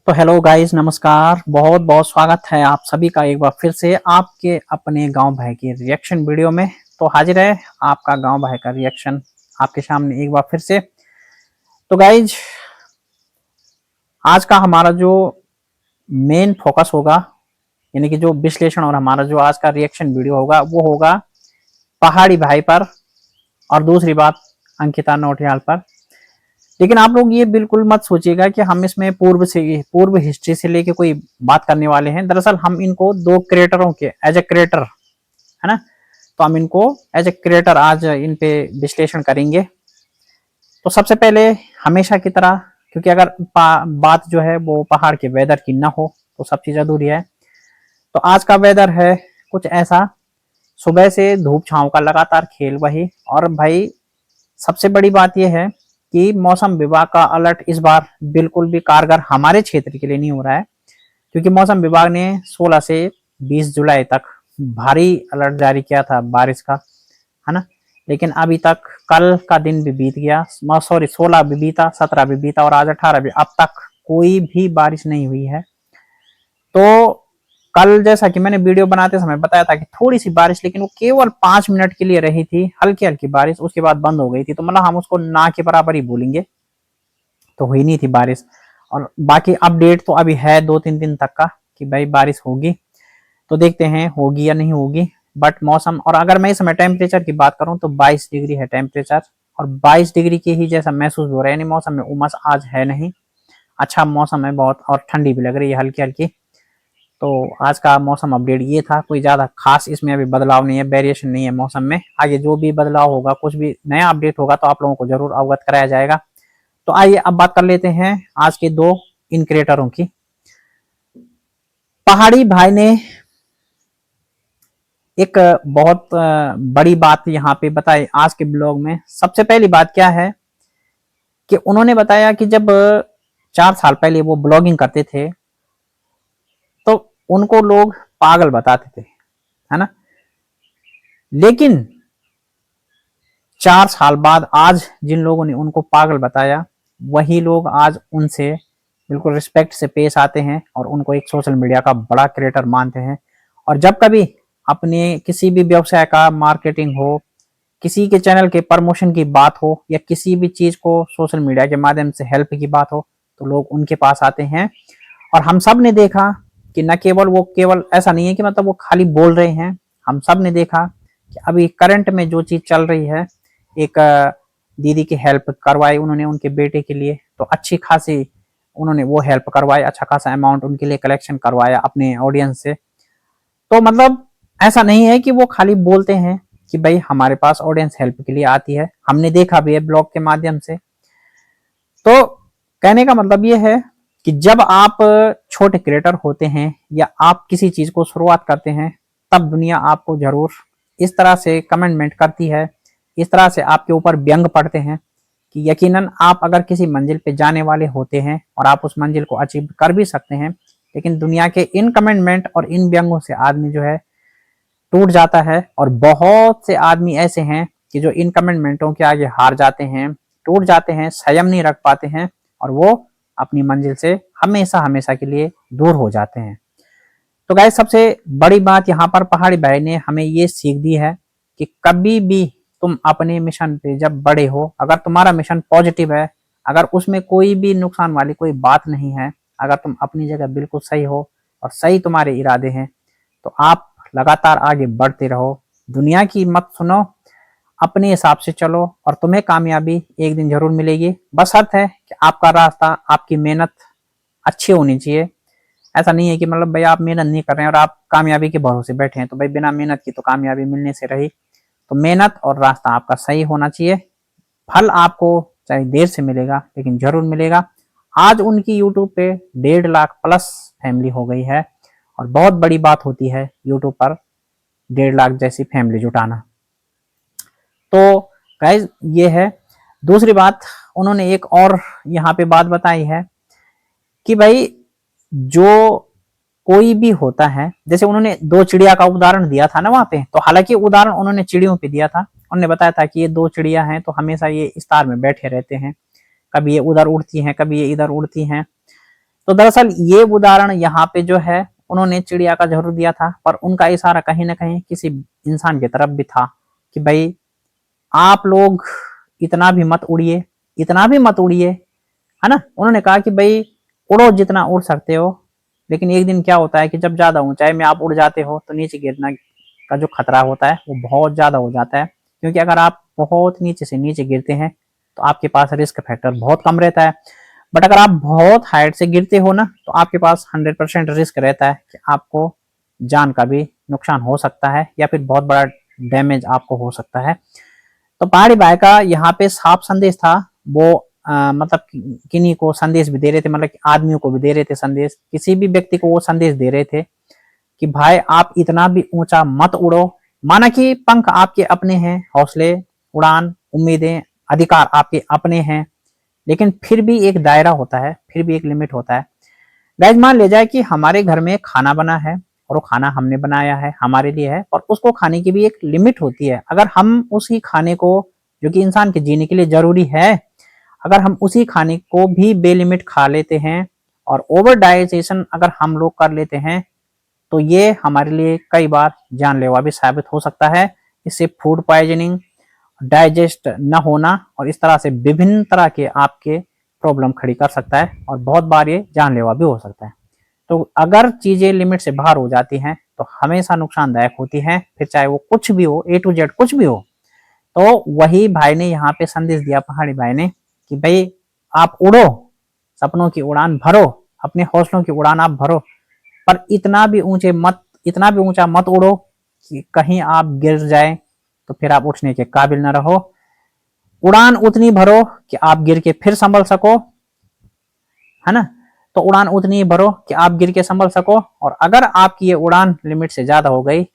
तो hello guys, नमस्कार। बहुत बहुत स्वागत है आप सभी का एक बार फिर से आपके अपने गांव भाई के रिएक्शन वीडियो में। तो हाजिर है आपका गांव भाई का रिएक्शन आपके सामने एक बार फिर से। तो गाइज, आज का हमारा जो मेन फोकस होगा, यानी कि जो विश्लेषण और हमारा जो आज का रिएक्शन वीडियो होगा वो होगा पहाड़ी भाई पर, और दूसरी बात अंकिता नौटियाल पर। लेकिन आप लोग ये बिल्कुल मत सोचिएगा कि हम इसमें पूर्व हिस्ट्री से लेके कोई बात करने वाले हैं। दरअसल हम इनको दो क्रिएटरों के एज ए क्रिएटर, है ना, तो हम इनको एज ए क्रिएटर आज इन पे विश्लेषण करेंगे। तो सबसे पहले हमेशा की तरह, क्योंकि अगर बात जो है वो पहाड़ के वेदर की ना हो तो सब चीज अधूरी है। तो आज का वेदर है कुछ ऐसा, सुबह से धूप छांव का लगातार खेल वही। और भाई सबसे बड़ी बात यह है कि मौसम विभाग का अलर्ट इस बार बिल्कुल भी कारगर हमारे क्षेत्र के लिए नहीं हो रहा है, क्योंकि मौसम विभाग ने 16 से 20 जुलाई तक भारी अलर्ट जारी किया था बारिश का, है ना। लेकिन अभी तक कल का दिन भी बीत गया, सॉरी 16 भी बीता, 17 भी बीता और आज 18 भी, अब तक कोई भी बारिश नहीं हुई है। तो कल जैसा कि मैंने वीडियो बनाते समय बताया था कि थोड़ी सी बारिश, लेकिन वो केवल 5 मिनट के लिए रही थी, हल्की हल्की बारिश, उसके बाद बंद हो गई थी। तो मतलब हम उसको ना के बराबर ही बोलेंगे। तो हुई नहीं थी बारिश। और बाकी अपडेट तो अभी है 2-3 दिन तक का कि भाई बारिश होगी। तो देखते हैं होगी या नहीं होगी। बट मौसम, और अगर मैं इस समय टेम्परेचर की बात करूं तो 22 डिग्री है टेम्परेचर, और 22 डिग्री के ही जैसा महसूस हो रहा है, यानी मौसम में उमस आज है नहीं। अच्छा मौसम है बहुत, और ठंडी भी लग रही है हल्की हल्की। तो आज का मौसम अपडेट ये था, कोई ज्यादा खास इसमें अभी बदलाव नहीं है, वेरिएशन नहीं है मौसम में। आगे जो भी बदलाव होगा, कुछ भी नया अपडेट होगा तो आप लोगों को जरूर अवगत कराया जाएगा। तो आइए अब बात कर लेते हैं आज के दो इन क्रिएटरों की। पहाड़ी भाई ने एक बहुत बड़ी बात यहाँ पे बताई आज के ब्लॉग में। सबसे पहली बात क्या है कि उन्होंने बताया कि जब 4 साल पहले वो ब्लॉगिंग करते थे तो उनको लोग पागल बताते थे, है ना। लेकिन 4 साल बाद आज जिन लोगों ने उनको पागल बताया, वही लोग आज उनसे बिल्कुल रिस्पेक्ट से पेश आते हैं और उनको एक सोशल मीडिया का बड़ा क्रिएटर मानते हैं। और जब कभी अपने किसी भी व्यवसाय का मार्केटिंग हो, किसी के चैनल के प्रमोशन की बात हो, या किसी भी चीज को सोशल मीडिया के माध्यम से हेल्प की बात हो, तो लोग उनके पास आते हैं। और हम सब ने देखा कि न केवल वो, केवल ऐसा नहीं है कि मतलब वो खाली बोल रहे हैं, हम सब ने देखा कि अभी करंट में जो चीज चल रही है, एक दीदी की हेल्प करवाई उन्होंने उनके बेटे के लिए, तो अच्छी खासी उन्होंने वो हेल्प करवाई, अच्छा खासा अमाउंट उनके लिए कलेक्शन करवाया अपने ऑडियंस से। तो मतलब ऐसा नहीं है कि वो खाली बोलते हैं कि भाई हमारे पास ऑडियंस हेल्प के लिए आती है, हमने देखा भी है ब्लॉग के माध्यम से। तो कहने का मतलब ये है कि जब आप छोटे क्रिएटर होते हैं या आप किसी चीज को शुरुआत करते हैं, तब दुनिया आपको जरूर इस तरह से कमेंटमेंट करती है, इस तरह से आपके ऊपर व्यंग पड़ते हैं कि यकीनन आप अगर किसी मंजिल पे जाने वाले होते हैं और आप उस मंजिल को अचीव कर भी सकते हैं, लेकिन दुनिया के इन कमेंटमेंट और इन व्यंगों से आदमी जो है टूट जाता है। और बहुत से आदमी ऐसे हैं कि जो इन कमेंटमेंटों के आगे हार जाते हैं, टूट जाते हैं, संयम नहीं रख पाते हैं, और वो अपनी मंजिल से हमेशा हमेशा के लिए दूर हो जाते हैं। तो गाइस, सबसे बड़ी बात यहाँ पर पहाड़ी भाई ने हमें ये सीख दी है कि कभी भी तुम अपने मिशन पे जब बड़े हो, अगर तुम्हारा मिशन पॉजिटिव है, अगर उसमें कोई भी नुकसान वाली कोई बात नहीं है, अगर तुम अपनी जगह बिल्कुल सही हो और सही तुम्हारे इरादे हैं, तो आप लगातार आगे बढ़ते रहो, दुनिया की मत सुनो, अपने हिसाब से चलो, और तुम्हें कामयाबी एक दिन जरूर मिलेगी। बस शर्त है कि आपका रास्ता, आपकी मेहनत अच्छी होनी चाहिए। ऐसा नहीं है कि मतलब भाई आप मेहनत नहीं कर रहे हैं और आप कामयाबी के भरोसे बैठे हैं, तो भाई बिना मेहनत की तो कामयाबी मिलने से रही। तो मेहनत और रास्ता आपका सही होना चाहिए। फल आपको चाहे देर से मिलेगा, लेकिन जरूर मिलेगा। आज उनकी यूट्यूब पे 1.5 लाख प्लस फैमिली हो गई है, और बहुत बड़ी बात होती है यूट्यूब पर 1.5 लाख जैसी फैमिली जुटाना। तो गाइज ये है। दूसरी बात, उन्होंने एक और यहाँ पे बात बताई है कि भाई जो कोई भी होता है, जैसे उन्होंने 2 चिड़िया का उदाहरण दिया था ना वहां पे, तो हालांकि उदाहरण उन्होंने चिड़ियों पे दिया था। उन्होंने बताया था कि ये 2 चिड़िया हैं, तो हमेशा ये इस तार में बैठे रहते हैं, कभी ये उधर उड़ती हैं, कभी ये इधर उड़ती हैं। तो दरअसल ये उदाहरण यहाँ पे जो है उन्होंने चिड़िया का जरूर दिया था, पर उनका इशारा कहीं ना कहीं किसी इंसान की तरफ भी था कि भाई आप लोग इतना भी मत उड़िए, इतना भी मत उड़िए, है ना। उन्होंने कहा कि भाई उड़ो जितना उड़ सकते हो, लेकिन एक दिन क्या होता है कि जब ज्यादा ऊंचाई में आप उड़ जाते हो तो नीचे गिरना का जो खतरा होता है वो बहुत ज्यादा हो जाता है, क्योंकि अगर आप बहुत नीचे से नीचे गिरते हैं तो आपके पास रिस्क फैक्टर बहुत कम रहता है। बट अगर आप बहुत हाइट से गिरते हो ना तो आपके पास 100% रिस्क रहता है कि आपको जान का भी नुकसान हो सकता है या फिर बहुत बड़ा डैमेज आपको हो सकता है। तो पहाड़ी भाई का यहाँ पे साफ संदेश था। वो मतलब किन्हीं को संदेश भी दे रहे थे, मतलब आदमियों को भी दे रहे थे संदेश, किसी भी व्यक्ति को वो संदेश दे रहे थे कि भाई आप इतना भी ऊंचा मत उड़ो। माना कि पंख आपके अपने हैं, हौसले, उड़ान, उम्मीदें, अधिकार आपके अपने हैं, लेकिन फिर भी एक दायरा होता है, फिर भी एक लिमिट होता है। गाइस मान ले जाए कि हमारे घर में खाना बना है और वो खाना हमने बनाया है, हमारे लिए है, और उसको खाने की भी एक लिमिट होती है। अगर हम उसी खाने को, जो कि इंसान के जीने के लिए जरूरी है, अगर हम उसी खाने को भी बेलिमिट खा लेते हैं और ओवर डाइजेशन अगर हम लोग कर लेते हैं तो ये हमारे लिए कई बार जानलेवा भी साबित हो सकता है। इससे फूड पॉइजनिंग, डाइजेस्ट न होना और इस तरह से विभिन्न तरह के आपके प्रॉब्लम खड़ी कर सकता है और बहुत बार ये जानलेवा भी हो सकता है। तो अगर चीजें लिमिट से बाहर हो जाती हैं तो हमेशा नुकसानदायक होती हैं, फिर चाहे वो कुछ भी हो, A to Z कुछ भी हो। तो वही भाई ने यहाँ पे संदेश दिया, पहाड़ी भाई ने, कि भाई आप उड़ो, सपनों की उड़ान भरो, अपने हौसलों की उड़ान आप भरो, पर इतना भी ऊंचा मत उड़ो कि कहीं आप गिर जाए तो फिर आप उठने के काबिल न रहो। उड़ान उतनी भरो कि आप गिर के फिर संभल सको, है ना। तो उड़ान उतनी ही भरो कि आप गिर के संभल सको, और अगर आपकी ये उड़ान लिमिट से ज्यादा हो गई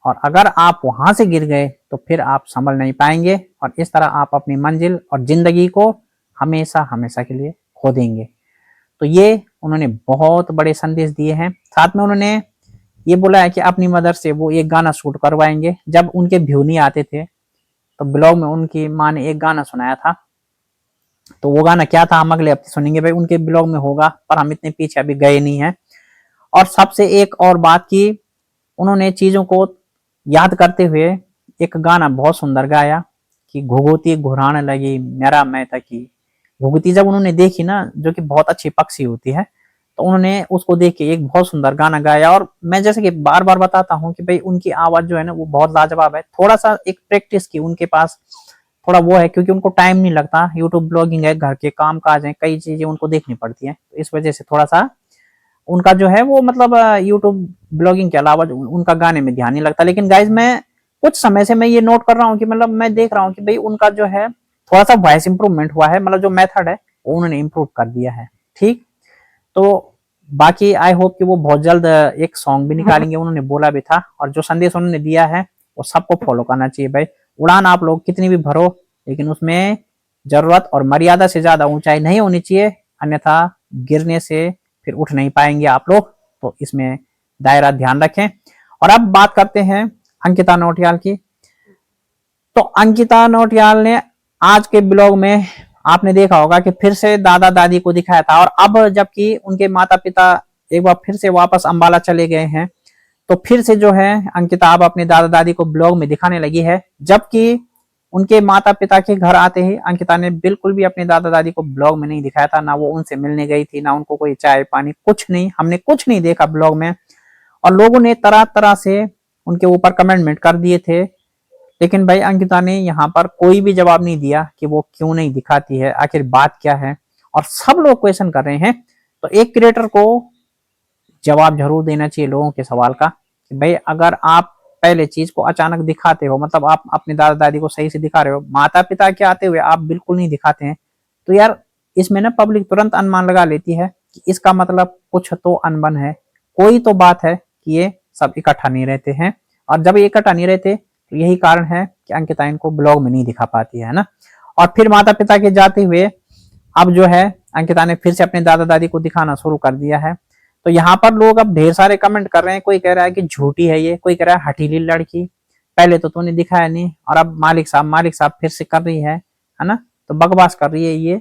और अगर आप वहां से गिर गए तो फिर आप संभल नहीं पाएंगे और इस तरह आप अपनी मंजिल और जिंदगी को हमेशा हमेशा के लिए खो देंगे। तो ये उन्होंने बहुत बड़े संदेश दिए हैं। साथ में उन्होंने ये बोला है कि अपनी मदर से वो एक गाना शूट करवाएंगे। जब उनके व्यू नहीं आते थे तो ब्लॉग में उनकी माँ ने एक गाना सुनाया था, तो वो गाना क्या था हम अगले हफ्ते सुनेंगे भाई, उनके ब्लॉग में होगा, पर हम इतने पीछे अभी गए नहीं है। और सबसे एक और बात की, उन्होंने चीजों को याद करते हुए एक गाना बहुत सुंदर गाया कि घुघुती घुराने लगी मेरा मैं तकी। घुघुती जब उन्होंने देखी ना, जो कि बहुत अच्छी पक्षी होती है, तो उन्होंने उसको देख के एक बहुत सुंदर गाना गाया। और मैं जैसे कि बार बार बताता हूँ कि भाई उनकी आवाज जो है ना वो बहुत लाजवाब है। थोड़ा सा एक प्रैक्टिस की उनके पास थोड़ा वो है, क्योंकि उनको टाइम नहीं लगता, यूट्यूब ब्लॉगिंग है, घर के काम काज है, कई चीजें उनको देखनी पड़ती है, तो इस वजह से थोड़ा सा उनका जो है वो मतलब यूट्यूब ब्लॉगिंग के अलावा उनका गाने में ध्यान नहीं लगता। लेकिन गाइज मैं कुछ समय से मैं ये नोट कर रहा हूँ कि मतलब मैं देख रहा हूँ कि भाई उनका जो है थोड़ा सा वॉइस इंप्रूवमेंट हुआ है, मतलब जो मेथड है वो उन्होंने इम्प्रूव कर दिया है। ठीक, तो बाकी आई होप कि वो बहुत जल्द एक सॉन्ग भी निकालेंगे, उन्होंने बोला भी था। और जो संदेश उन्होंने दिया है वो सबको फॉलो करना चाहिए भाई। उड़ान आप लोग कितनी भी भरो, लेकिन उसमें जरूरत और मर्यादा से ज्यादा ऊंचाई नहीं होनी चाहिए, अन्यथा गिरने से फिर उठ नहीं पाएंगे आप लोग। तो इसमें दायरा ध्यान रखें। और अब बात करते हैं अंकिता नौटियाल की। तो अंकिता नौटियाल ने आज के ब्लॉग में आपने देखा होगा कि फिर से दादा दादी को दिखाया था, और अब जबकि उनके माता पिता एक बार फिर से वापस अंबाला चले गए हैं, तो फिर से जो है अंकिता अब अपने दादा दादी को ब्लॉग में दिखाने लगी है। जबकि उनके माता पिता के घर आते ही अंकिता ने बिल्कुल भी अपने दादा दादी को ब्लॉग में नहीं दिखाया था, ना वो उनसे मिलने गई थी, ना उनको कोई चाय पानी, कुछ नहीं, हमने कुछ नहीं देखा ब्लॉग में। और लोगों ने तरह तरह से उनके ऊपर कमेंटमेंट कर दिए थे, लेकिन भाई अंकिता ने यहाँ पर कोई भी जवाब नहीं दिया कि वो क्यों नहीं दिखाती है, आखिर बात क्या है। और सब लोग क्वेश्चन कर रहे हैं, तो एक क्रिएटर को जवाब जरूर देना चाहिए लोगों के सवाल का कि भाई अगर आप पहले चीज को अचानक दिखाते हो, मतलब आप अपने दादा दादी को सही से दिखा रहे हो, माता पिता के आते हुए आप बिल्कुल नहीं दिखाते हैं, तो यार इसमें ना पब्लिक तुरंत अनुमान लगा लेती है कि इसका मतलब कुछ तो अनबन है, कोई तो बात है कि ये सब इकट्ठा नहीं रहते हैं। और जब ये इकट्ठा नहीं रहते तो यही कारण है कि अंकिता इनको ब्लॉग में नहीं दिखा पाती है ना। और फिर माता पिता के जाते हुए अब जो है अंकिता ने फिर से अपने दादा दादी को दिखाना शुरू कर दिया है। तो यहाँ पर लोग अब ढेर सारे कमेंट कर रहे हैं, कोई कह रहा है कि झूठी है ये, कोई कह रहा है हठीली लड़की, पहले तो तूने दिखाया नहीं, और अब मालिक साहब फिर से कर रही है ना, तो बकवास कर रही है ये।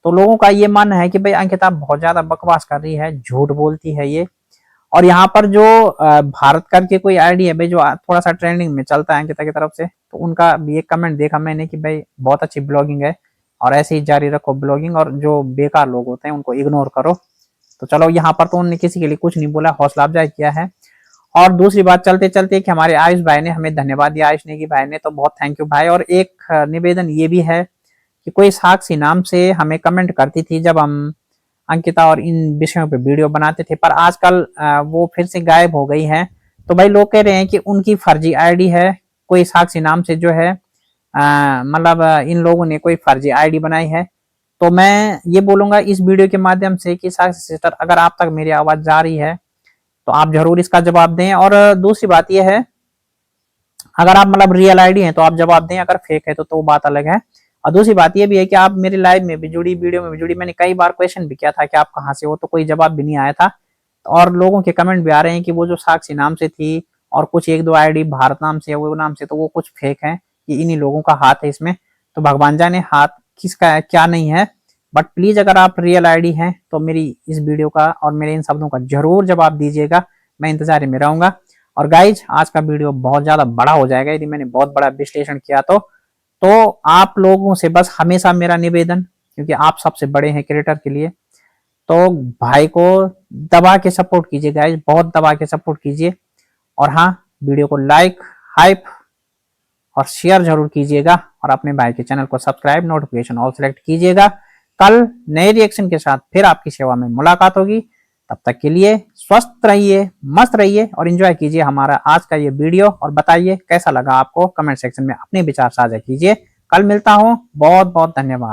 तो लोगों का ये मानना है कि भाई अंकिता बहुत ज्यादा बकवास कर रही है, झूठ बोलती है ये। और यहाँ पर जो भारत करके कोई आईडी है भाई, जो थोड़ा सा ट्रेंडिंग में चलता है अंकिता की तरफ से, तो उनका भी एक कमेंट देखा मैंने कि भाई बहुत अच्छी ब्लॉगिंग है और ऐसे ही जारी रखो ब्लॉगिंग, और जो बेकार लोग होते हैं उनको इग्नोर करो। तो चलो यहाँ पर तो उन्होंने किसी के लिए कुछ नहीं बोला, हौसला अफजाई किया है। और दूसरी बात चलते चलते कि हमारे आयुष भाई ने हमें धन्यवाद दिया, आयुष नेगी भाई ने, तो बहुत थैंक यू भाई। और एक निवेदन ये भी है कि कोई साक्षी नाम से हमें कमेंट करती थी जब हम अंकिता और इन विषयों पे वीडियो बनाते थे, पर आजकल वो फिर से गायब हो गई है। तो भाई लोग कह रहे हैं कि उनकी फर्जी आईडी है, कोई साक्षी नाम से जो है मतलब इन लोगों ने कोई फर्जी आईडी बनाई है। तो मैं ये बोलूंगा इस वीडियो के माध्यम से कि साक्षी सिस्टर, अगर आप तक मेरी आवाज जा रही है तो आप जरूर इसका जवाब दें। और दूसरी बात यह है, अगर आप मतलब रियल आईडी हैं तो आप जवाब दें, अगर फेक है तो बात अलग है। और दूसरी बात यह भी है कि आप मेरे लाइव में भी जुड़ी, वीडियो में भी जुड़ी, मैंने कई बार क्वेश्चन भी किया था कि आप कहाँ से हो, तो कोई जवाब भी नहीं आया था। और लोगों के कमेंट भी आ रहे हैं कि वो जो साक्षी नाम से थी और कुछ एक दो आईडी भारत नाम से, वो नाम से, तो वो कुछ फेक है, कि इन्हीं लोगों का हाथ है इसमें। तो भगवान जाने हाथ किसका क्या नहीं है। बट प्लीज अगर आप रियल आईडी हैं तो मेरी इस वीडियो का और मेरे इन शब्दों का जरूर जवाब दीजिएगा, मैं इंतजार में रहूंगा। और गाइज आज का वीडियो बहुत ज्यादा बड़ा हो जाएगा यदि मैंने बहुत बड़ा विश्लेषण किया तो आप लोगों से बस हमेशा मेरा निवेदन, क्योंकि आप सबसे बड़े हैं क्रिएटर के लिए, तो भाई को दबा के सपोर्ट कीजिए गाइज, बहुत दबा के सपोर्ट कीजिए। और हाँ, वीडियो को लाइक, हाइप और शेयर जरूर कीजिएगा, और अपने भाई के चैनल को सब्सक्राइब, नोटिफिकेशन ऑल सेलेक्ट कीजिएगा। कल नए रिएक्शन के साथ फिर आपकी सेवा में मुलाकात होगी। तब तक के लिए स्वस्थ रहिए, मस्त रहिए और एंजॉय कीजिए हमारा आज का ये वीडियो। और बताइए कैसा लगा आपको, कमेंट सेक्शन में अपने विचार साझा कीजिए। कल मिलता हूं, बहुत बहुत धन्यवाद।